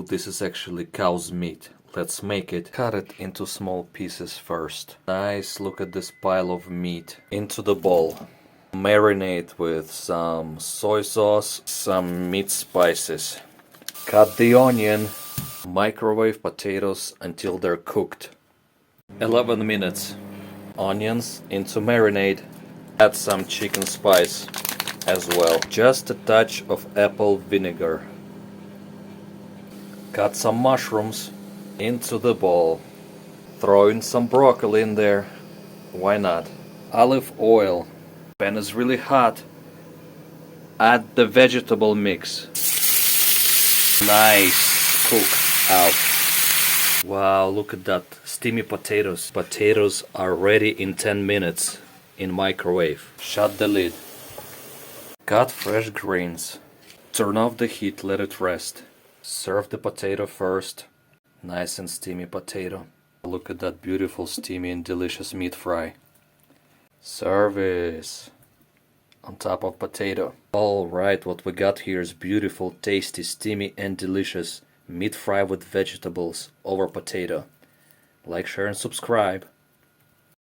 Ooh, this is actually cow's meat. Let's make it. Cut it into small pieces first. Nice, look at this pile of meat. Into the bowl. Marinate with some soy sauce, some meat spices. Cut the onion. Microwave potatoes until they're cooked. 11 minutes. Onions into marinade. Add some chicken spice as well. Just a touch of apple vinegar. Cut some mushrooms into the bowl. Throw in some broccoli in there. Why not? Olive oil. Pan is really hot. Add the vegetable mix. Nice. Cook out. Wow, look at that. Steamy potatoes. Potatoes are ready in 10 minutes in microwave. Shut the lid. Cut fresh greens. Turn off the heat, let it rest. Serve the potato first. Nice and steamy potato. Look at that beautiful steamy and delicious meat fry. Service. On top of potato. Alright, what we got here is beautiful, tasty, steamy and delicious meat fry with vegetables over potato. Like, share and subscribe.